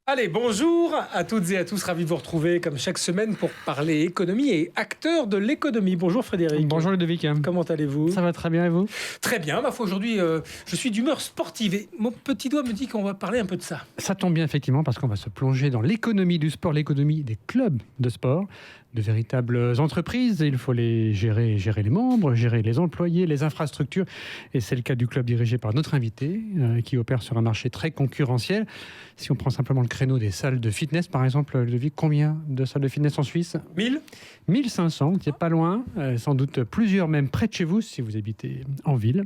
Allez, bonjour à toutes et à tous, ravi de vous retrouver comme chaque semaine pour parler économie et acteurs de l'économie. Bonjour Frédéric. Bonjour Ludovic. Comment allez-vous ? Ça va très bien et vous ? Très bien, ma foi aujourd'hui je suis d'humeur sportive et mon petit doigt me dit qu'on va parler un peu de ça. Ça tombe bien effectivement parce qu'on va se plonger dans l'économie du sport, l'économie des clubs de sport, de véritables entreprises. Il faut les gérer les membres, gérer les employés, les infrastructures. Et c'est le cas du club dirigé par notre invité qui opère sur un marché très concurrentiel. Si on prend simplement le créneau des salles de fitness, par exemple, Ludovic, combien de salles de fitness en Suisse ? 1500, c'est pas loin, sans doute plusieurs même près de chez vous si vous habitez en ville.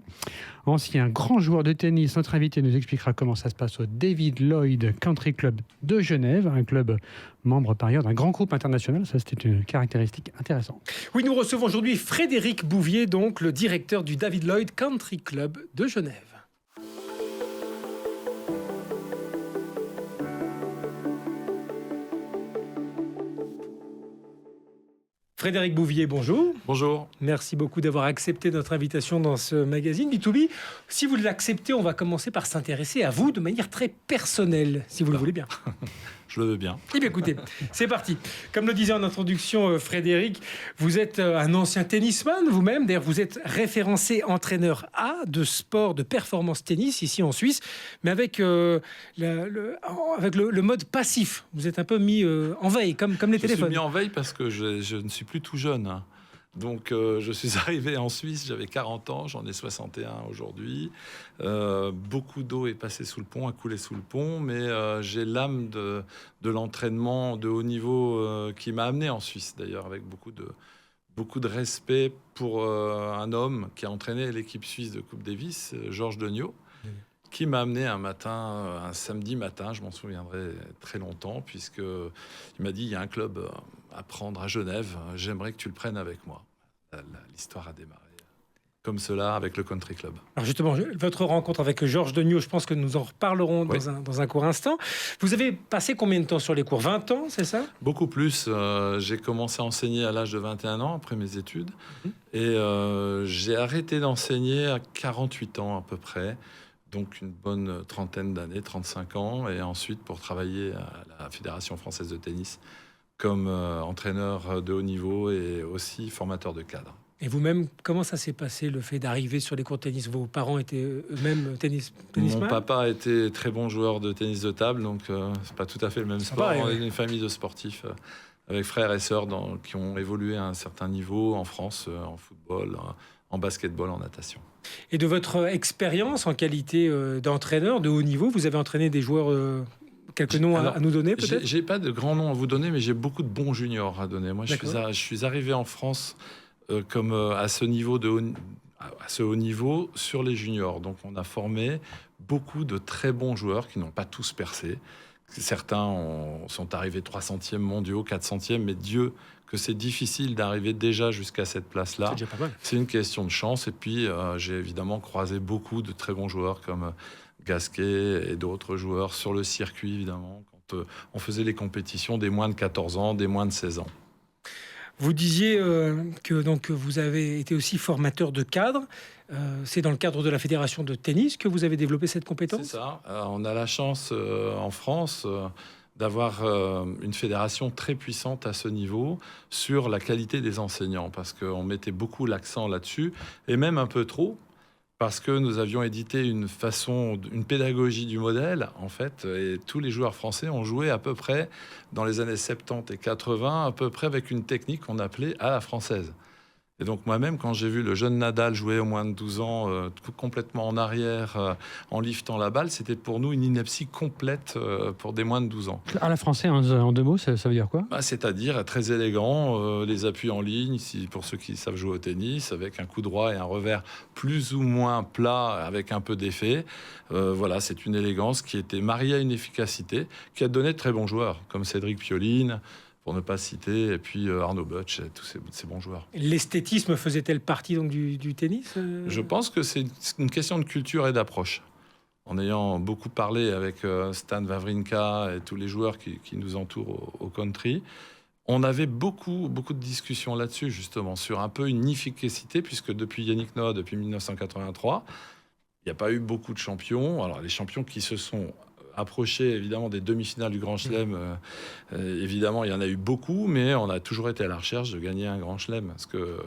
Ancien grand joueur de tennis, notre invité nous expliquera comment ça se passe au David Lloyd Country Club de Genève, un club membre par ailleurs d'un grand groupe international. Ça, c'était une caractéristique intéressante. Oui, nous recevons aujourd'hui Frédéric Bouvier, donc le directeur du David Lloyd Country Club de Genève. Frédéric Bouvier, bonjour. Bonjour. Merci beaucoup d'avoir accepté notre invitation dans ce magazine B2B. Si vous l'acceptez, on va commencer par s'intéresser à vous de manière très personnelle, si vous le voulez bien. Je le veux bien. Eh bien écoutez, c'est parti. Comme le disait en introduction Frédéric, vous êtes un ancien tennisman vous-même. D'ailleurs, vous êtes référencé entraîneur A de sport de performance tennis ici en Suisse, mais avec le mode passif. Vous êtes un peu mis en veille, comme les téléphones. Je suis mis en veille parce que je ne suis plus tout jeune. Donc, je suis arrivé en Suisse, j'avais 40 ans, j'en ai 61 aujourd'hui. Beaucoup d'eau est passée sous le pont, a coulé sous le pont, mais j'ai l'âme de l'entraînement de haut niveau qui m'a amené en Suisse, d'ailleurs, avec beaucoup de respect pour un homme qui a entraîné l'équipe suisse de Coupe Davis, Georges Degnaud, qui m'a amené un samedi matin, je m'en souviendrai très longtemps, puisqu'il m'a dit, il y a un club à prendre à Genève, j'aimerais que tu le prennes avec moi. L'histoire a démarré comme cela avec le Country Club. Alors justement, votre rencontre avec Georges Degnaud, je pense que nous en reparlerons dans un court instant. Vous avez passé combien de temps sur les cours ? 20 ans, c'est ça ? Beaucoup plus. J'ai commencé à enseigner à l'âge de 21 ans, après mes études. Et j'ai arrêté d'enseigner à 48 ans à peu près. Donc une bonne trentaine d'années, 35 ans. Et ensuite pour travailler à la Fédération française de tennis comme entraîneur de haut niveau et aussi formateur de cadres. Et vous-même, comment ça s'est passé, le fait d'arriver sur les cours de tennis ? Vos parents étaient eux-mêmes tennisman ? Mon papa était très bon joueur de tennis de table, donc c'est pas tout à fait le même sport. On est une famille de sportifs avec frères et sœurs qui ont évolué à un certain niveau en France, en football, en basketball, en natation. Et de votre expérience en qualité d'entraîneur de haut niveau, vous avez entraîné des joueurs... Quelques noms à nous donner, peut-être ? J'ai pas de grands noms à vous donner, mais j'ai beaucoup de bons juniors à donner. Moi, je suis arrivé en France à ce haut niveau sur les juniors. Donc, on a formé beaucoup de très bons joueurs qui n'ont pas tous percé. Certains sont arrivés 300e mondiaux, 400e, mais Dieu que c'est difficile d'arriver déjà jusqu'à cette place-là. C'est déjà pas mal. C'est une question de chance. Et puis, j'ai évidemment croisé beaucoup de très bons joueurs comme Gasquet et d'autres joueurs sur le circuit, évidemment, quand on faisait les compétitions des moins de 14 ans, des moins de 16 ans. Vous disiez que donc, vous avez été aussi formateur de cadres. C'est dans le cadre de la Fédération de tennis que vous avez développé cette compétence ? C'est ça. On a la chance en France d'avoir une fédération très puissante à ce niveau sur la qualité des enseignants, parce qu'on mettait beaucoup l'accent là-dessus, et même un peu trop, parce que nous avions édité une pédagogie du modèle, en fait, et tous les joueurs français ont joué à peu près, dans les années 70 et 80, à peu près avec une technique qu'on appelait à la française. Et donc moi-même, quand j'ai vu le jeune Nadal jouer au moins de 12 ans, complètement en arrière, en liftant la balle, c'était pour nous une ineptie complète pour des moins de 12 ans. À la française, en deux mots, ça veut dire quoi ? C'est-à-dire très élégant, les appuis en ligne, pour ceux qui savent jouer au tennis, avec un coup droit et un revers plus ou moins plat, avec un peu d'effet. Voilà, c'est une élégance qui était mariée à une efficacité, qui a donné de très bons joueurs, comme Cédric Pioline, pour ne pas citer, et puis Arnaud Butch, et tous ces bons joueurs. L'esthétisme faisait-elle partie donc, du tennis ? Je pense que c'est une question de culture et d'approche. En ayant beaucoup parlé avec Stan Wawrinka et tous les joueurs qui nous entourent au country, on avait beaucoup de discussions là-dessus, justement, sur un peu une efficacité, puisque depuis Yannick Noah, depuis 1983, il n'y a pas eu beaucoup de champions. Alors, les champions qui se sont approché évidemment des demi-finales du Grand Chelem, évidemment, il y en a eu beaucoup, mais on a toujours été à la recherche de gagner un Grand Chelem, parce que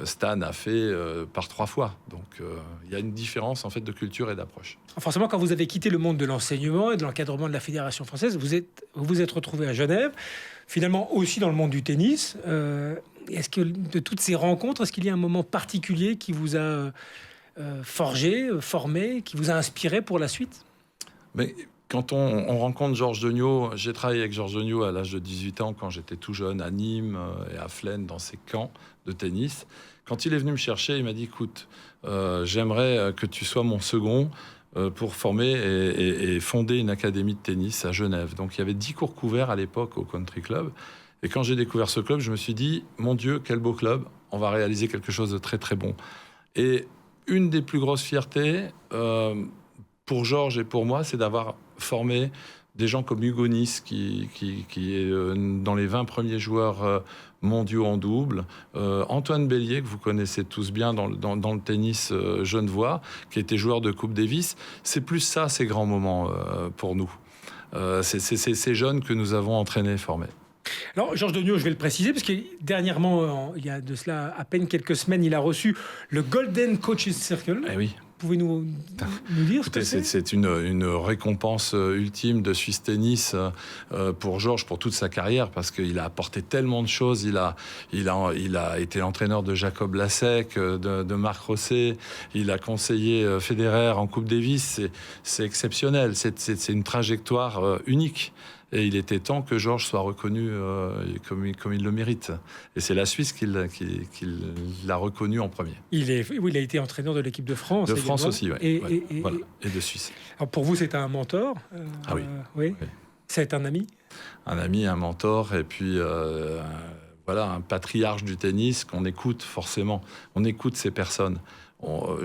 Stan a fait par 3 fois. Donc, il y a une différence en fait de culture et d'approche. Forcément, quand vous avez quitté le monde de l'enseignement et de l'encadrement de la Fédération française, vous vous êtes retrouvé à Genève, finalement aussi dans le monde du tennis. Est-ce que de toutes ces rencontres, est-ce qu'il y a un moment particulier qui vous a forgé, formé, qui vous a inspiré pour la suite? Mais quand on rencontre Georges Degnaud, j'ai travaillé avec Georges Degnaud à l'âge de 18 ans, quand j'étais tout jeune, à Nîmes et à Flaine, dans ses camps de tennis. Quand il est venu me chercher, il m'a dit, écoute, j'aimerais que tu sois mon second pour former et fonder une académie de tennis à Genève. Donc il y avait 10 cours couverts à l'époque au Country Club. Et quand j'ai découvert ce club, je me suis dit, mon Dieu, quel beau club, on va réaliser quelque chose de très très bon. Et une des plus grosses fiertés pour Georges et pour moi, c'est d'avoir formé des gens comme Hugo Nice, qui est dans les 20 premiers joueurs mondiaux en double, Antoine Bellier, que vous connaissez tous bien dans le tennis genevois, qui était joueur de Coupe Davis. C'est plus ça, ces grands moments pour nous. C'est ces jeunes que nous avons entraînés et formés. Alors, Georges Degnaud, je vais le préciser, parce que dernièrement, il y a de cela à peine quelques semaines, il a reçu le Golden Coaches Circle. Eh oui. Pouvez-nous dire ce que c'est? C'est une récompense ultime de Swiss Tennis pour Georges, pour toute sa carrière, parce qu'il a apporté tellement de choses. Il a été l'entraîneur de Jacob Lasek, de Marc Rosset. Il a conseillé Federer en Coupe Davis. C'est exceptionnel. C'est une trajectoire unique. Et il était temps que Georges soit reconnu comme il le mérite. Et c'est la Suisse qui l'a reconnu en premier. Il a été entraîneur de l'équipe de France. De France aussi, oui. Voilà. Et de Suisse. Alors pour vous, c'est un mentor Ah oui. Oui. C'est un ami? Un ami, un mentor, et puis voilà, un patriarche du tennis qu'on écoute forcément. On écoute ces personnes.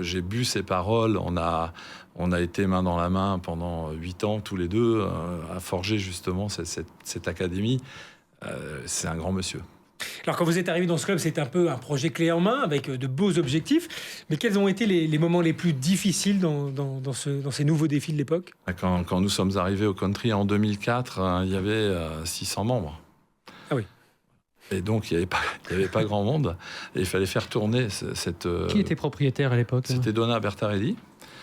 J'ai bu ses paroles, on a été main dans la main pendant 8 ans, tous les deux, à forger justement cette académie. C'est un grand monsieur. Alors quand vous êtes arrivé dans ce club, c'était un peu un projet clé en main, avec de beaux objectifs. Mais quels ont été les moments les plus difficiles dans ces nouveaux défis de l'époque? Quand nous sommes arrivés au country en 2004, il y avait 600 membres. Ah oui. Et donc, il n'y avait pas grand monde. Et il fallait faire tourner cette... Qui était propriétaire à l'époque? C'était Donna Bertarelli,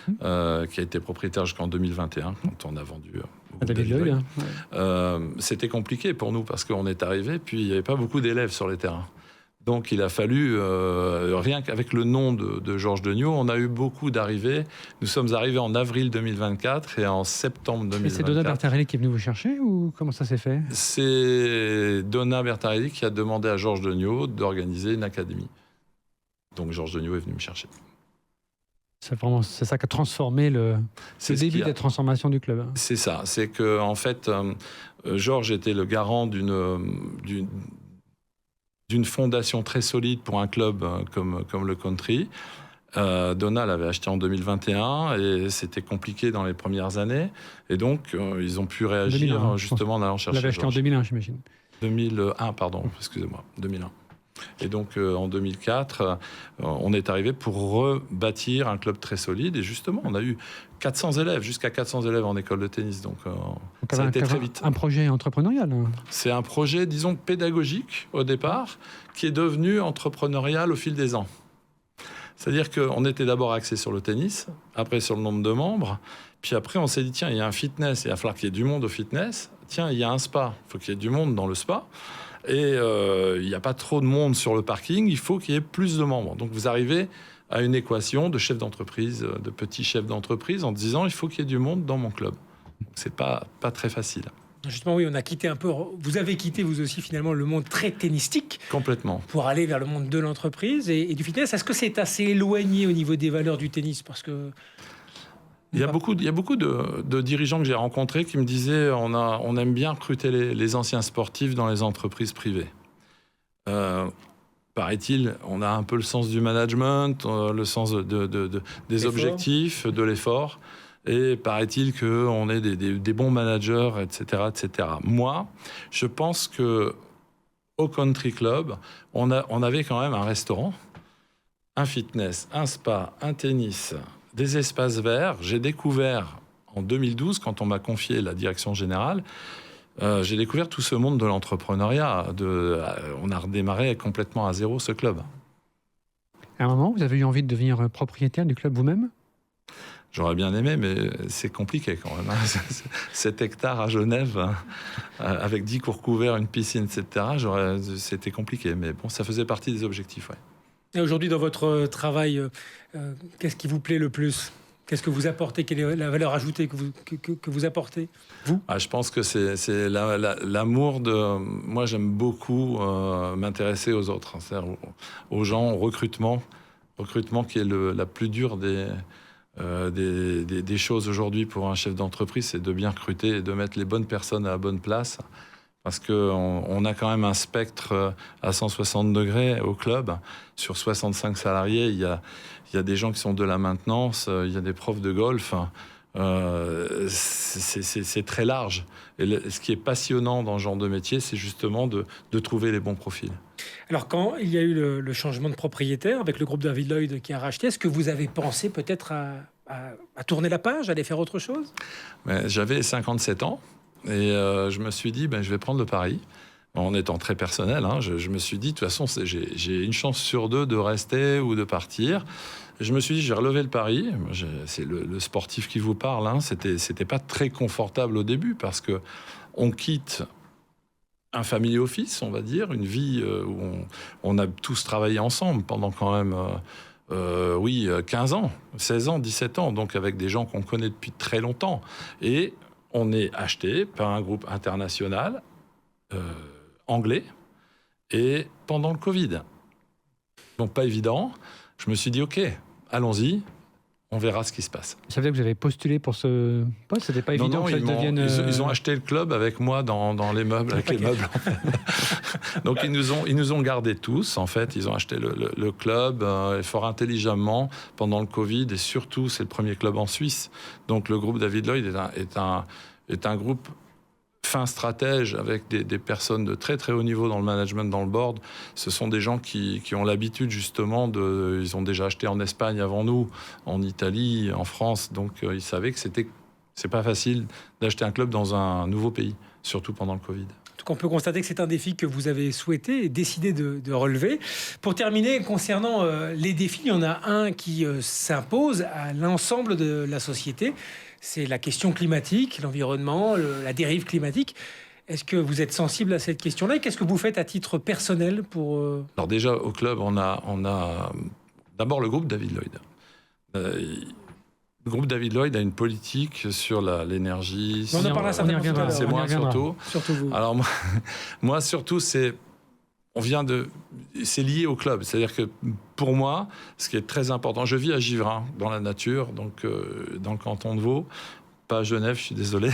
qui a été propriétaire jusqu'en 2021, quand on a vendu... David Lloyd. C'était compliqué pour nous, parce qu'on est arrivé, puis il n'y avait pas beaucoup d'élèves sur les terrains. Donc, il a fallu, rien qu'avec le nom de Georges Degnaud, on a eu beaucoup d'arrivées. Nous sommes arrivés en avril 2024 et en septembre 2024. Et c'est Donna Bertarelli qui est venue vous chercher, ou comment ça s'est fait? C'est Donna Bertarelli qui a demandé à Georges Degnaud d'organiser une académie. Donc, Georges Degnaud est venu me chercher. C'est ça qui a transformé le début des transformations du club. C'est ça. C'est que, en fait, Georges était le garant d'une fondation très solide pour un club comme le country. Donna l'avait acheté en 2021 et c'était compliqué dans les premières années. Et donc, ils ont pu réagir 2001, justement en allant chercher. Vous l'avez acheté en 2001, j'imagine. 2001, pardon, excusez-moi, 2001. Et donc, en 2004, on est arrivé pour rebâtir un club très solide. Et justement, on a eu 400 élèves, jusqu'à 400 élèves en école de tennis. Donc ça a été très vite. Un projet entrepreneurial. C'est un projet, disons, pédagogique au départ, qui est devenu entrepreneurial au fil des ans. C'est-à-dire qu'on était d'abord axé sur le tennis, après sur le nombre de membres, puis après on s'est dit, tiens, il y a un fitness, il va falloir qu'il y ait du monde au fitness. Tiens, il y a un spa, il faut qu'il y ait du monde dans le spa. Et il n'y a pas trop de monde sur le parking, il faut qu'il y ait plus de membres. Donc vous arrivez à une équation de chef d'entreprise, de petit chef d'entreprise, en disant, il faut qu'il y ait du monde dans mon club. C'est pas très facile. Justement, oui, on a quitté un peu... Vous avez quitté, vous aussi, finalement, le monde très tennistique. Complètement. Pour aller vers le monde de l'entreprise et du fitness. Est-ce que c'est assez éloigné au niveau des valeurs du tennis? Parce que... Il y a beaucoup de dirigeants que j'ai rencontrés qui me disaient on aime bien recruter les anciens sportifs dans les entreprises privées. Paraît-il, on a un peu le sens du management, le sens des objectifs, de l'effort. Et paraît-il qu'on est des bons managers, etc., etc. Moi, je pense qu'au Country Club, on avait quand même un restaurant, un fitness, un spa, un tennis, des espaces verts. J'ai découvert en 2012, quand on m'a confié la direction générale, j'ai découvert tout ce monde de l'entrepreneuriat. On a redémarré complètement à zéro ce club. À un moment, vous avez eu envie de devenir propriétaire du club vous-même ? J'aurais bien aimé, mais c'est compliqué quand même. 7 hectares à Genève, avec 10 cours couverts, une piscine, etc. C'était compliqué, mais bon, ça faisait partie des objectifs. Ouais. Et aujourd'hui, dans votre travail, qu'est-ce qui vous plaît le plus ? Qu'est-ce que vous apportez ? Quelle est la valeur ajoutée que vous apportez, vous ? Je pense que c'est l'amour de... Moi, j'aime beaucoup m'intéresser aux autres, c'est-à-dire aux gens, au recrutement. Recrutement qui est la plus dure des choses aujourd'hui pour un chef d'entreprise, c'est de bien recruter et de mettre les bonnes personnes à la bonne place. Parce qu'on a quand même un spectre à 160 degrés au club. Sur 65 salariés, il y a des gens qui sont de la maintenance, il y a des profs de golf. C'est très large. Et ce qui est passionnant dans ce genre de métier, c'est justement de trouver les bons profils. Alors, quand il y a eu le changement de propriétaire avec le groupe David Lloyd qui a racheté, est-ce que vous avez pensé peut-être à tourner la page, à aller faire autre chose ? J'avais 57 ans. Et je me suis dit, je vais prendre le pari. En étant très personnel, je me suis dit, de toute façon, j'ai une chance sur 2 de rester ou de partir. Et je me suis dit, je vais relever le pari. C'est le sportif qui vous parle. C'était pas très confortable au début parce que on quitte un family office, on va dire, une vie où on a tous travaillé ensemble pendant quand même... 15 ans, 16 ans, 17 ans, donc avec des gens qu'on connaît depuis très longtemps. Et on est acheté par un groupe international anglais et pendant le Covid. Donc pas évident. Je me suis dit, OK, allons-y, on verra ce qui se passe. Ça veut dire que vous avez postulé pour ce poste ? C'était pas évident que ça devienne... Ils ont acheté le club avec moi dans les meubles, avec les meubles. Donc ils nous ont gardés tous, en fait. Ils ont acheté le club fort intelligemment pendant le Covid. Et surtout, c'est le premier club en Suisse. Donc le groupe David Lloyd est un groupe fin stratège avec des personnes de très très haut niveau dans le management, dans le board. Ce sont des gens qui ont l'habitude justement ils ont déjà acheté en Espagne avant nous, en Italie, en France. Donc ils savaient que c'est pas facile d'acheter un club dans un nouveau pays, surtout pendant le Covid. Donc on peut constater que c'est un défi que vous avez souhaité et décidé de relever. Pour terminer, concernant les défis, il y en a un qui s'impose à l'ensemble de la société. C'est la question climatique, l'environnement, la dérive climatique. Est-ce que vous êtes sensible à cette question-là et qu'est-ce que vous faites à titre personnel pour... Alors déjà, au club, on a d'abord le groupe David Lloyd. Le groupe David Lloyd a une politique sur l'énergie. On en parlera certainement tout à l'heure. C'est moi surtout. Surtout vous. Alors moi surtout, c'est lié au club. C'est-à-dire que pour moi, ce qui est très important, je vis à Givrin, dans la nature, donc dans le canton de Vaud. Pas à Genève, je suis désolé.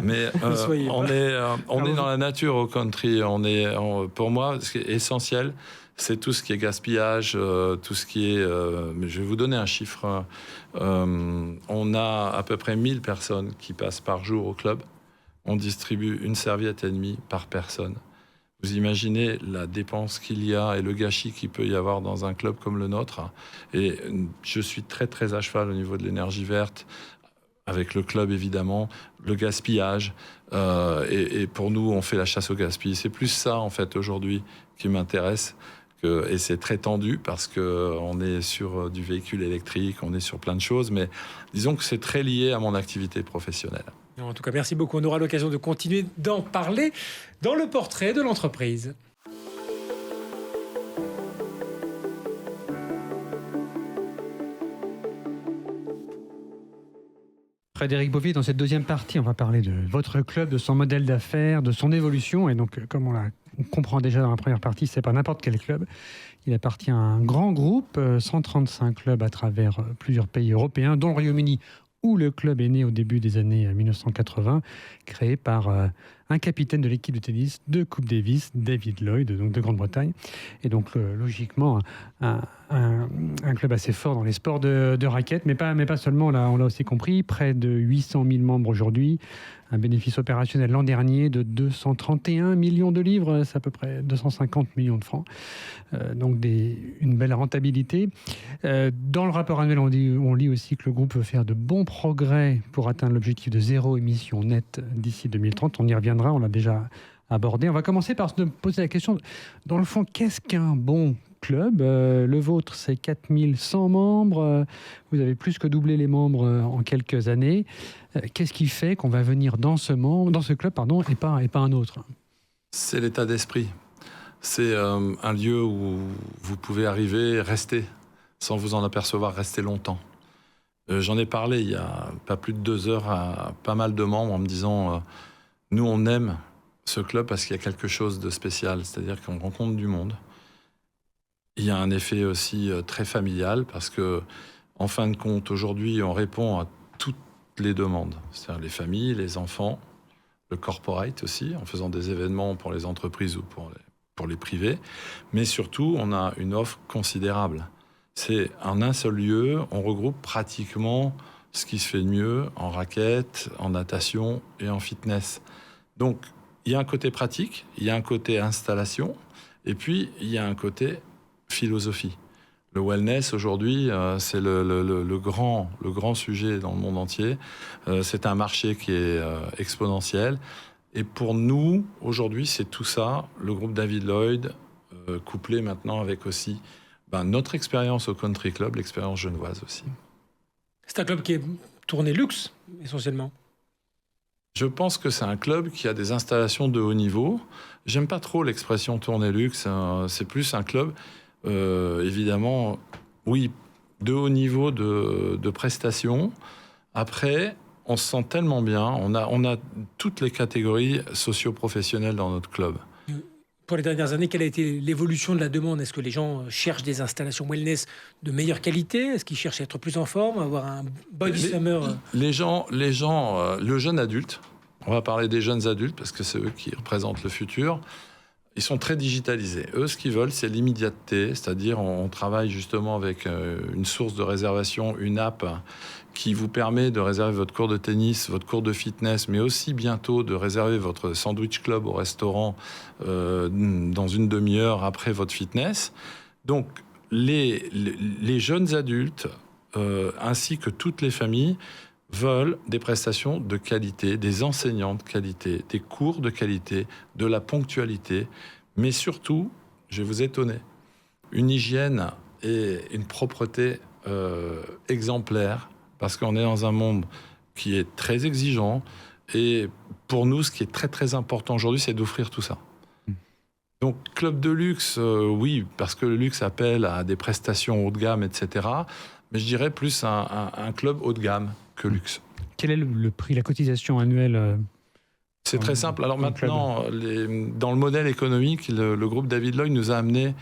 Mais on est dans la nature au country. Pour moi, ce qui est essentiel, c'est tout ce qui est gaspillage, tout ce qui est... mais je vais vous donner un chiffre. On a à peu près 1000 personnes qui passent par jour au club. On distribue une serviette et demie par personne. Vous imaginez la dépense qu'il y a et le gâchis qu'il peut y avoir dans un club comme le nôtre. Et je suis très, très à cheval au niveau de l'énergie verte, avec le club évidemment, le gaspillage. Et pour nous, on fait la chasse au gaspillage. C'est plus ça, en fait, aujourd'hui, qui m'intéresse. Et c'est très tendu parce qu'on est sur du véhicule électrique, on est sur plein de choses. Mais disons que c'est très lié à mon activité professionnelle. En tout cas, merci beaucoup. On aura l'occasion de continuer d'en parler dans le portrait de l'entreprise. Frédéric Bovier, dans cette deuxième partie, on va parler de votre club, de son modèle d'affaires, de son évolution. Et donc, comme on comprend déjà dans la première partie, c'est pas n'importe quel club. Il appartient à un grand groupe, 135 clubs à travers plusieurs pays européens, dont le Royaume-Uni, où le club est né au début des années 1980, créé par un capitaine de l'équipe de tennis de Coupe Davis, David Lloyd, donc de Grande-Bretagne. Et donc, logiquement, un club assez fort dans les sports de raquettes, mais pas seulement, là, on l'a aussi compris, près de 800 000 membres aujourd'hui, un bénéfice opérationnel l'an dernier de 231 millions de livres, c'est à peu près 250 millions de francs. Donc une belle rentabilité. Dans le rapport annuel, on lit aussi que le groupe veut faire de bons progrès pour atteindre l'objectif de zéro émission nette d'ici 2030. On y reviendra, on l'a déjà abordé. On va commencer par se poser la question, dans le fond, qu'est-ce qu'un bon club? Le vôtre, c'est 4100 membres. Vous avez plus que doublé les membres en quelques années. Qu'est-ce qui fait qu'on va venir dans ce club, et pas un autre? C'est l'état d'esprit. C'est un lieu où vous pouvez arriver, rester, sans vous en apercevoir, rester longtemps. J'en ai parlé il y a pas plus de 2 heures à pas mal de membres en me disant nous, on aime ce club parce qu'il y a quelque chose de spécial, c'est-à-dire qu'on rencontre du monde. Il y a un effet aussi très familial parce que, en fin de compte, aujourd'hui, on répond à toutes les demandes, c'est-à-dire les familles, les enfants, le corporate aussi, en faisant des événements pour les entreprises ou pour les privés, mais surtout, on a une offre considérable. C'est en un seul lieu, on regroupe pratiquement ce qui se fait de mieux en raquettes, en natation et en fitness. Donc, il y a un côté pratique, il y a un côté installation, et puis il y a un côté philosophie. Le wellness, aujourd'hui, c'est le grand sujet dans le monde entier. C'est un marché qui est exponentiel. Et pour nous, aujourd'hui, c'est tout ça, le groupe David Lloyd, couplé maintenant avec aussi notre expérience au Country Club, l'expérience genevoise aussi. C'est un club qui est tourné luxe, essentiellement. Je pense que c'est un club qui a des installations de haut niveau. J'aime pas trop l'expression tourné luxe. C'est plus un club, évidemment, oui, de haut niveau de prestations. Après, on se sent tellement bien. On a toutes les catégories socio-professionnelles dans notre club. Pour les dernières années, quelle a été l'évolution de la demande? Est-ce que les gens cherchent des installations wellness de meilleure qualité? Est-ce qu'ils cherchent à être plus en forme, à avoir un body summer? Les gens, le jeune adulte, on va parler des jeunes adultes parce que c'est eux qui représentent le futur, ils sont très digitalisés. Eux, ce qu'ils veulent, c'est l'immédiateté, c'est-à-dire on travaille justement avec une source de réservation, une app qui vous permet de réserver votre cours de tennis, votre cours de fitness, mais aussi bientôt de réserver votre sandwich club au restaurant dans une demi-heure après votre fitness. Donc, les jeunes adultes, ainsi que toutes les familles, veulent des prestations de qualité, des enseignants de qualité, des cours de qualité, de la ponctualité, mais surtout, je vais vous étonner, une hygiène et une propreté exemplaires, parce qu'on est dans un monde qui est très exigeant, et pour nous, ce qui est très très important aujourd'hui, c'est d'offrir tout ça. Donc, club de luxe, oui, parce que le luxe appelle à des prestations haut de gamme, etc., mais je dirais plus un club haut de gamme que luxe. Quel est le prix, la cotisation annuelle C'est très simple. Alors maintenant, dans le modèle économique, le groupe David Lloyd nous a amené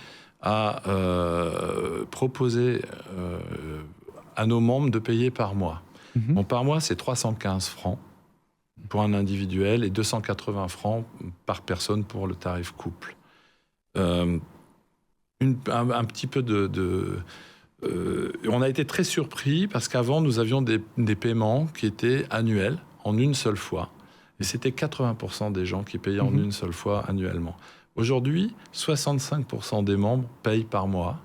à proposer à nos membres de payer par mois. Bon, par mois, c'est 315 francs pour un individuel et 280 francs par personne pour le tarif couple. Un petit peu on a été très surpris parce qu'avant, nous avions des paiements qui étaient annuels, en une seule fois. Et c'était 80% des gens qui payaient en une seule fois annuellement. Aujourd'hui, 65% des membres payent par mois.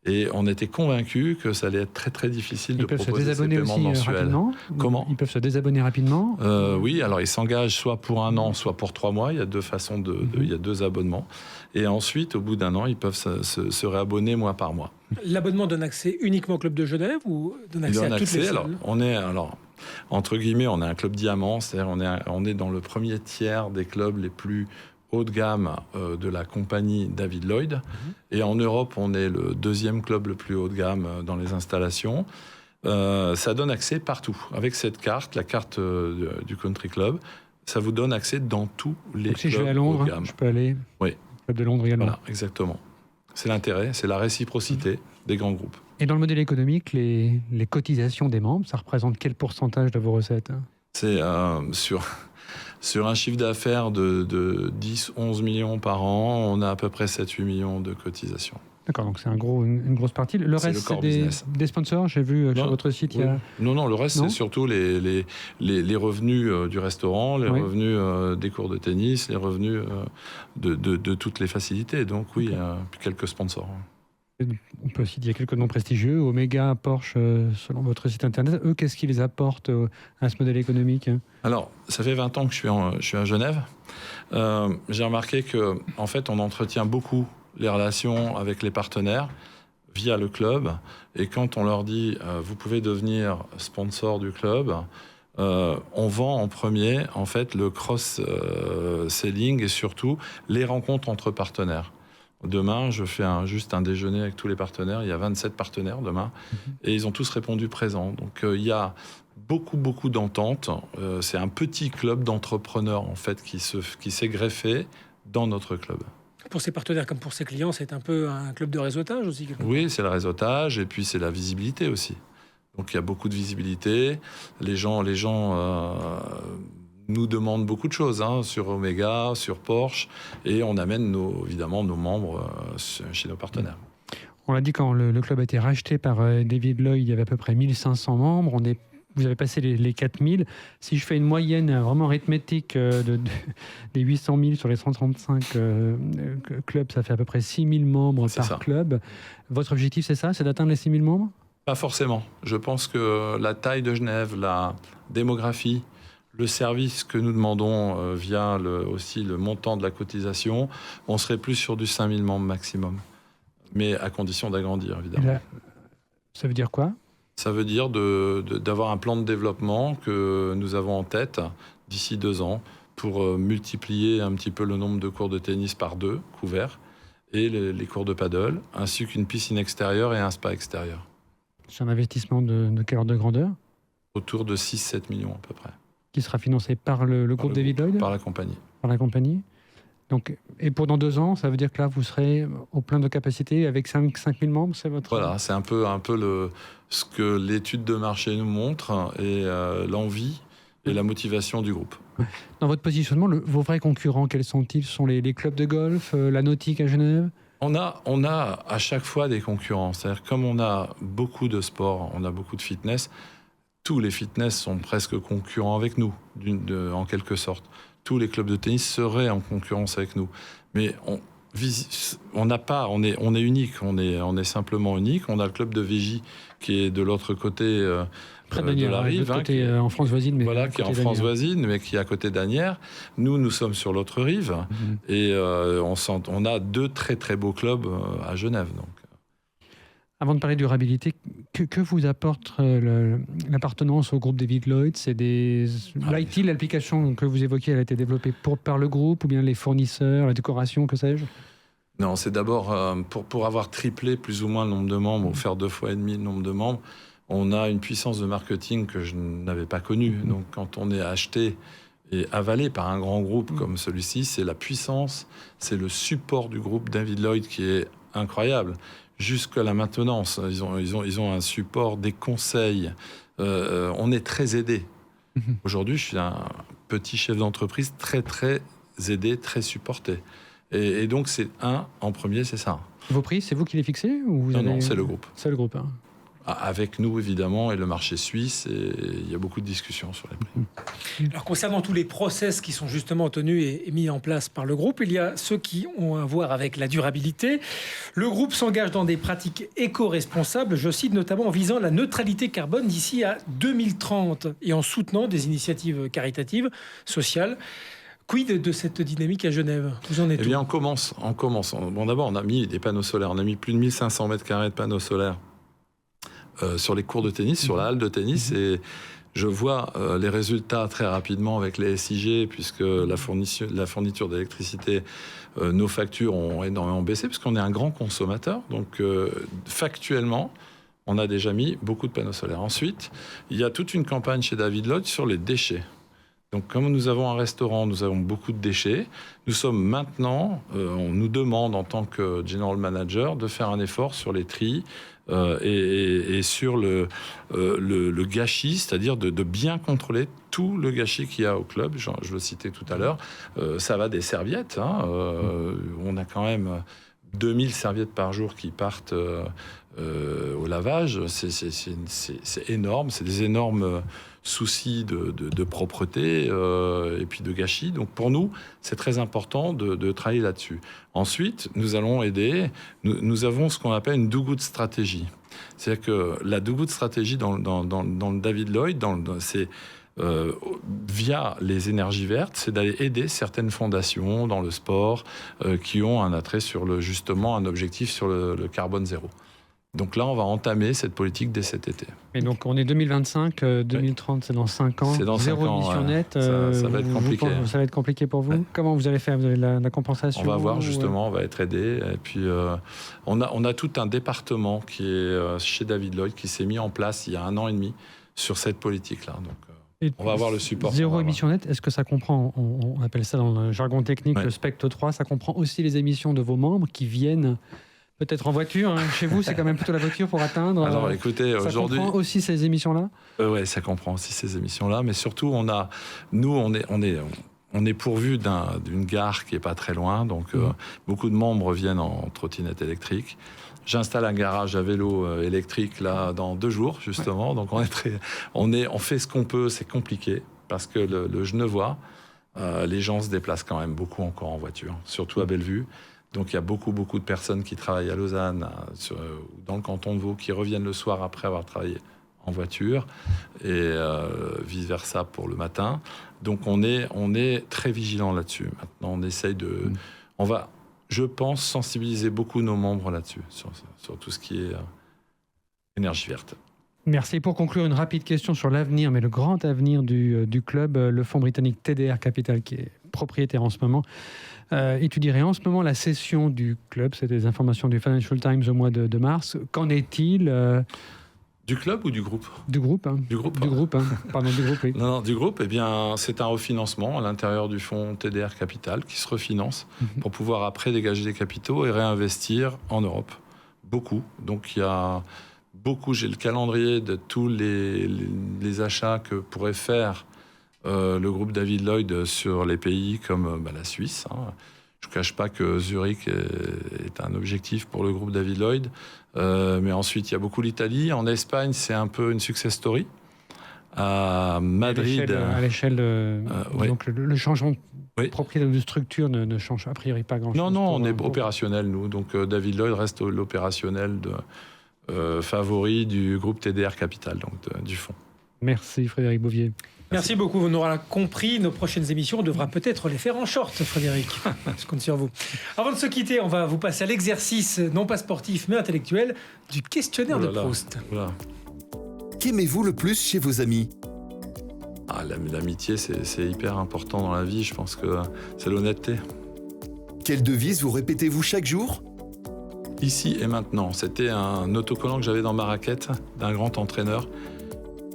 Et on était convaincus que ça allait être très très difficile de proposer ces paiements mensuels. Comment ? Ils peuvent se désabonner rapidement. Oui, alors ils s'engagent soit pour 1 an, soit pour 3 mois. Il y a 2 façons il y a 2 abonnements. Et ensuite, au bout d'1 an, ils peuvent se réabonner mois par mois. L'abonnement donne accès uniquement au Club de Genève ou donne accès à toutes les salles ? Entre guillemets, on est un club diamant, c'est-à-dire on est dans le premier tiers des clubs les plus haut de gamme de la compagnie David Lloyd. Et en Europe, on est le 2e club le plus haut de gamme dans les installations. Ça donne accès partout. Avec cette carte, la carte du Country Club, ça vous donne accès dans tous les clubs si je vais à Londres, haut de gamme. Je peux aller au Club de Londres également. Voilà, exactement. C'est l'intérêt, c'est la réciprocité des grands groupes. Et dans le modèle économique, les cotisations des membres, ça représente quel pourcentage de vos recettes ? C'est Sur un chiffre d'affaires de 10-11 millions par an, on a à peu près 7-8 millions de cotisations. D'accord, donc c'est une grosse partie. Le reste, c'est des sponsors. J'ai vu sur votre site, il y a... Non, le reste, c'est surtout les revenus du restaurant, les revenus des cours de tennis, les revenus de toutes les facilités. Donc oui, quelques sponsors. On peut aussi dire quelques noms prestigieux, Omega, Porsche, selon votre site internet. Eux, qu'est-ce qu'ils apportent à ce modèle économique ? Alors, ça fait 20 ans que je suis à Genève. J'ai remarqué qu'en fait, on entretient beaucoup les relations avec les partenaires via le club. Et quand on leur dit vous pouvez devenir sponsor du club, on vend en premier en fait le cross-selling et surtout les rencontres entre partenaires. Demain, je fais juste un déjeuner avec tous les partenaires. Il y a 27 partenaires demain. Et ils ont tous répondu présent. Donc, il y a beaucoup d'ententes. C'est un petit club d'entrepreneurs, en fait, qui s'est greffé dans notre club. Pour ses partenaires comme pour ses clients, c'est un peu un club de réseautage aussi. Oui, c'est le réseautage et puis c'est la visibilité aussi. Donc, il y a beaucoup de visibilité. Les gens nous demandent beaucoup de choses sur Omega, sur Porsche, et on amène évidemment nos membres chez nos partenaires. On l'a dit, quand le club a été racheté par David Lloyd, il y avait à peu près 1500 membres. Vous avez passé les 4000. Si je fais une moyenne vraiment arithmétique des 800 000 sur les 135 clubs, ça fait à peu près 6000 membres par club. Votre objectif, c'est ça ? C'est d'atteindre les 6000 membres ? Pas forcément. Je pense que la taille de Genève, la démographie, le service que nous demandons via aussi le montant de la cotisation, on serait plus sur du 5000 membres maximum. Mais à condition d'agrandir, évidemment. Là, ça veut dire quoi ? Ça veut dire d'avoir un plan de développement que nous avons en tête d'ici 2 ans pour multiplier un petit peu le nombre de cours de tennis par 2 couverts et les cours de paddle, ainsi qu'une piscine extérieure et un spa extérieur. C'est un investissement de quelle ordre de grandeur ? Autour de 6-7 millions à peu près. Qui sera financé par le groupe David Lloyd ? Par la compagnie. Par la compagnie. Donc, et pour dans 2 ans, ça veut dire que là, vous serez au plein de capacité avec 5000 membres, c'est votre... Voilà, c'est un peu ce que l'étude de marché nous montre et l'envie et la motivation du groupe. Dans votre positionnement, vos vrais concurrents, quels sont-ils ? Ce sont les clubs de golf, la nautique à Genève ? On a à chaque fois des concurrents. C'est-à-dire, comme on a beaucoup de sports, on a beaucoup de fitness, tous les fitness sont presque concurrents avec nous, en quelque sorte. Tous les clubs de tennis seraient en concurrence avec nous. Mais on est unique, on est simplement unique. On a le club de Vigy qui est de l'autre côté de la rive, en France voisine, mais voilà, qui est en France voisine, mais qui est à côté d'Asnières. Nous sommes sur l'autre rive, et on a 2 très très beaux clubs à Genève. Donc. Avant de parler de durabilité, que vous apporte l'appartenance au groupe David Lloyd ? C'est l'IT, l'application que vous évoquiez, elle a été développée par le groupe, ou bien les fournisseurs, la décoration, que sais-je ? Non, c'est d'abord pour avoir triplé plus ou moins le nombre de membres, ou faire 2,5 fois le nombre de membres, on a une puissance de marketing que je n'avais pas connue. Donc quand on est acheté et avalé par un grand groupe comme celui-ci, c'est la puissance, c'est le support du groupe David Lloyd qui est incroyable. Jusqu'à la maintenance, ils ont un support, des conseils. On est très aidé. Aujourd'hui, je suis un petit chef d'entreprise très très aidé, très supporté. Et donc en premier, c'est ça. Vos prix, c'est vous qui les fixez ou Non, c'est le groupe. C'est le groupe. Avec nous, évidemment, et le marché suisse, et il y a beaucoup de discussions sur les prix. Alors, concernant tous les process qui sont justement tenus et mis en place par le groupe, il y a ceux qui ont à voir avec la durabilité. Le groupe s'engage dans des pratiques éco-responsables, je cite notamment en visant la neutralité carbone d'ici à 2030 et en soutenant des initiatives caritatives, sociales. Quid de cette dynamique à Genève ? Vous en êtes où ? Eh bien, on commence. Bon, d'abord, on a mis des panneaux solaires. On a mis plus de 1500 mètres carrés de panneaux solaires sur les cours de tennis, sur la halle de tennis, et je vois les résultats très rapidement avec les SIG, puisque la fourniture d'électricité, nos factures ont énormément baissé, puisqu'on est un grand consommateur. Donc, factuellement, on a déjà mis beaucoup de panneaux solaires. Ensuite, il y a toute une campagne chez David Lloyd sur les déchets. Donc, comme nous avons un restaurant, nous avons beaucoup de déchets. Nous sommes maintenant, on nous demande en tant que general manager de faire un effort sur les tris et sur le gâchis, c'est-à-dire de bien contrôler tout le gâchis qu'il y a au club. Je le citais tout à l'heure. Ça va des serviettes. On a quand même 2000 serviettes par jour qui partent au lavage. C'est énorme. C'est des énormes soucis de propreté et puis de gâchis. Donc pour nous, c'est très important de travailler là-dessus. Ensuite, nous allons aider. Nous avons ce qu'on appelle une do-good stratégie. C'est-à-dire que la do-good stratégie dans le David Lloyd, c'est via les énergies vertes, c'est d'aller aider certaines fondations dans le sport qui ont un attrait sur justement un objectif sur le carbone zéro. Donc là, on va entamer cette politique dès cet été. Et donc, on est 2025, 2030, c'est dans 5 ans. C'est dans 5 Zéro ans, émission nette. Ça va être compliqué. Ça va être compliqué pour vous. Ouais. Comment vous allez faire? Vous avez la compensation? On va voir, justement, on va être aidé. Et puis, on a tout un département qui est chez David Lloyd qui s'est mis en place il y a 1 an et demi sur cette politique-là. Donc, on va avoir le support. Zéro émission nette, est-ce que ça comprend, on appelle ça dans le jargon technique, le Spectre 3, ça comprend aussi les émissions de vos membres qui viennent peut-être en voiture, chez vous, c'est quand même plutôt la voiture pour atteindre. Alors écoutez, aujourd'hui. Ça comprend aussi ces émissions-là? Oui, ça comprend aussi ces émissions-là, mais surtout, on est pourvu d'une gare qui est pas très loin, donc beaucoup de membres viennent en trottinette électrique. J'installe un garage à vélo électrique là dans 2 jours justement, donc on fait ce qu'on peut, c'est compliqué parce que le Genevois, les gens se déplacent quand même beaucoup encore en voiture, surtout à Bellevue. Donc il y a beaucoup de personnes qui travaillent à Lausanne, dans le canton de Vaud, qui reviennent le soir après avoir travaillé en voiture et vice-versa pour le matin. Donc on est très vigilant là-dessus. Maintenant, on essaye on va, je pense, sensibiliser beaucoup nos membres là-dessus, sur tout ce qui est énergie verte. Merci. Pour conclure, une rapide question sur l'avenir, mais le grand avenir du club. Le fonds britannique TDR Capital, qui est propriétaire en ce moment, étudierait en ce moment la cession du club. C'est des informations du Financial Times au mois de mars. Qu'en est-il Du club ou du groupe? Du groupe. Du groupe. Du groupe, pardon, du groupe, oui. Non, du groupe, eh bien, c'est un refinancement à l'intérieur du fonds TDR Capital qui se refinance pour pouvoir après dégager des capitaux et réinvestir en Europe. Beaucoup. Donc il y a beaucoup, j'ai le calendrier de tous les achats que pourrait faire le groupe David Lloyd sur les pays comme la Suisse. Je ne cache pas que Zurich est un objectif pour le groupe David Lloyd. Mais ensuite, il y a beaucoup l'Italie. En Espagne, c'est un peu une success story. À Madrid... À l'échelle oui. Donc le changement de propriétaire de structure ne change a priori pas grand-chose. Non, on est opérationnel, nous. Donc David Lloyd reste l'opérationnel favori du groupe TDR Capital, donc du fonds. Merci Frédéric Bouvier. Merci beaucoup. On aura compris. Nos prochaines émissions, on devra peut-être les faire en short, Frédéric. Je compte sur vous. Avant de se quitter, on va vous passer à l'exercice, non pas sportif, mais intellectuel, du questionnaire de Proust. Voilà. Qu'aimez-vous le plus chez vos amis? L'amitié, c'est hyper important dans la vie. Je pense que c'est l'honnêteté. Quelle devise vous répétez-vous chaque jour? Ici et maintenant. C'était un autocollant que j'avais dans ma raquette d'un grand entraîneur.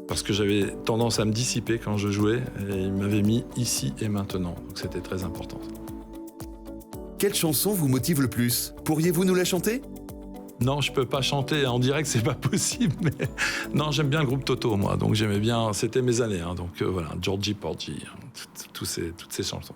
Parce que j'avais tendance à me dissiper quand je jouais, et il m'avait mis ici et maintenant. Donc c'était très important. Quelle chanson vous motive le plus? Pourriez-vous nous la chanter? Non, je peux pas chanter en direct, c'est pas possible. Mais non, j'aime bien le groupe Toto, moi. Donc j'aimais bien, c'était mes années. Donc voilà, Georgie Porgy, toutes ces chansons.